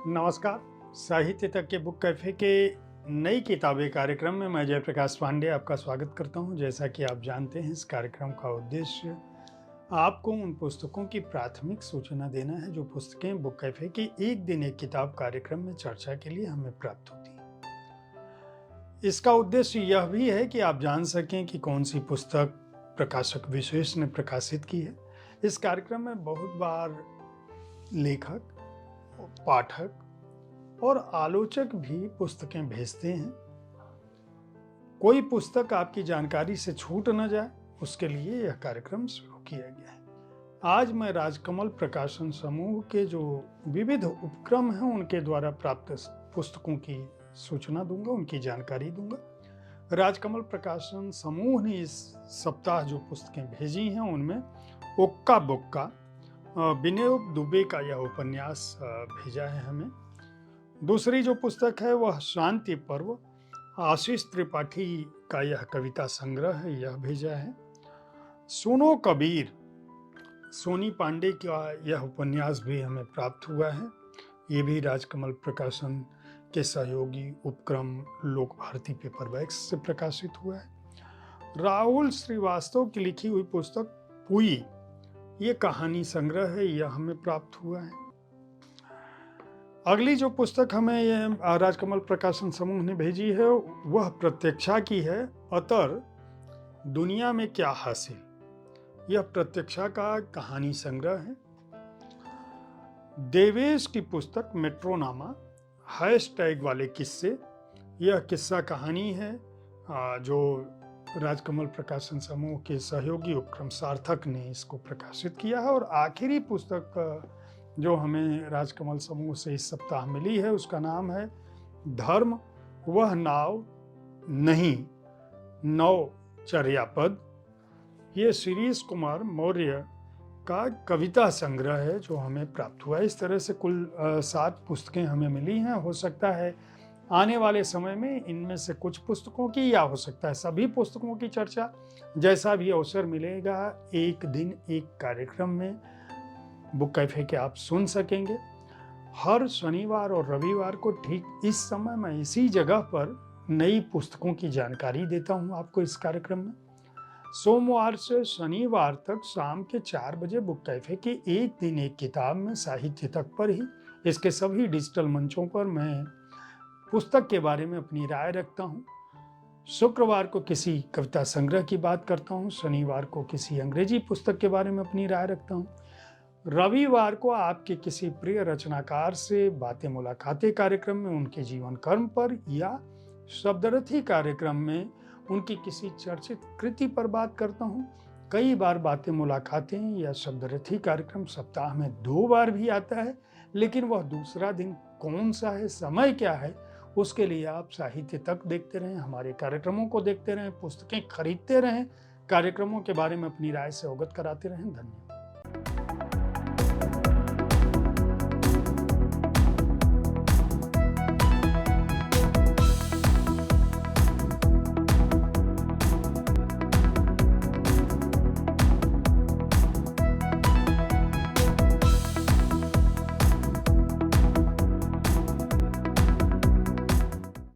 नमस्कार। साहित्य तक के बुक कैफे के नई किताबें कार्यक्रम में मैं जयप्रकाश पांडे आपका स्वागत करता हूं। जैसा कि आप जानते हैं, इस कार्यक्रम का उद्देश्य आपको उन पुस्तकों की प्राथमिक सूचना देना है जो पुस्तकें बुक कैफे के एक दिन एक किताब कार्यक्रम में चर्चा के लिए हमें प्राप्त होती हैं। इसका उद्देश्य यह भी है कि आप जान सकें कि कौन सी पुस्तक प्रकाशक विशेष ने प्रकाशित की है। इस कार्यक्रम में बहुत बार लेखक, पाठक और आलोचक भी पुस्तकें भेजते हैं। कोई पुस्तक आपकी जानकारी से छूट न जाए, उसके लिए यह कार्यक्रम शुरू किया गया है। आज मैं राजकमल प्रकाशन समूह के जो विविध उपक्रम हैं उनके द्वारा प्राप्त पुस्तकों की सूचना दूंगा, उनकी जानकारी दूंगा। राजकमल प्रकाशन समूह ने इस सप्ताह जो पुस्तकें भेजी हैं उनमें ओक्का बोक्का विनय दुबे का यह उपन्यास भेजा है हमें। दूसरी जो पुस्तक है वह शांति पर्व आशीष त्रिपाठी का यह कविता संग्रह है, यह भेजा है। सुनो कबीर सोनी पांडे का यह उपन्यास भी हमें प्राप्त हुआ है। ये भी राजकमल प्रकाशन के सहयोगी उपक्रम लोक भारती पेपरबैक्स से प्रकाशित हुआ है। राहुल श्रीवास्तव की लिखी हुई पुस्तक पुई, ये कहानी संग्रह है, यह हमें प्राप्त हुआ है। अगली जो पुस्तक हमें राजकमल प्रकाशन समूह ने भेजी है वह प्रत्यक्षा की है, अतर दुनिया में क्या हासिल। यह प्रत्यक्षा का कहानी संग्रह है। देवेश की पुस्तक मेट्रोनामा हैशटैग वाले किस्से, यह किस्सा कहानी है जो राजकमल प्रकाशन समूह के सहयोगी उपक्रम सार्थक ने इसको प्रकाशित किया है। और आखिरी पुस्तक जो हमें राजकमल समूह से इस सप्ताह मिली है उसका नाम है धर्म वह नाव नहीं नवचर्यापद। ये शिरीष कुमार मौर्य का कविता संग्रह है जो हमें प्राप्त हुआ है। इस तरह से कुल 7 पुस्तकें हमें मिली हैं। हो सकता है आने वाले समय में इनमें से कुछ पुस्तकों की या हो सकता है सभी पुस्तकों की चर्चा, जैसा भी अवसर मिलेगा, एक दिन एक कार्यक्रम में बुक कैफे के आप सुन सकेंगे। हर शनिवार और रविवार को ठीक इस समय मैं इसी जगह पर नई पुस्तकों की जानकारी देता हूं आपको इस कार्यक्रम में। सोमवार से शनिवार तक शाम के 4 बजे बुक कैफे के एक दिन एक किताब में साहित्य तक पर ही इसके सभी डिजिटल मंचों पर मैं पुस्तक के बारे में अपनी राय रखता हूँ। शुक्रवार को किसी कविता संग्रह की बात करता हूँ, शनिवार को किसी अंग्रेजी पुस्तक के बारे में अपनी राय रखता हूँ, रविवार को आपके किसी प्रिय रचनाकार से बातें मुलाकातें कार्यक्रम में उनके जीवन कर्म पर, या शब्दरथी कार्यक्रम में उनकी किसी चर्चित कृति पर बात करता हूँ। कई बार बातें मुलाकातें या शब्दरथी कार्यक्रम सप्ताह में 2 बार भी आता है, लेकिन वह दूसरा दिन कौन सा है, समय क्या है, उसके लिए आप साहित्य तक देखते रहें, हमारे कार्यक्रमों को देखते रहें, पुस्तकें खरीदते रहें, कार्यक्रमों के बारे में अपनी राय से अवगत कराते रहें। धन्यवाद।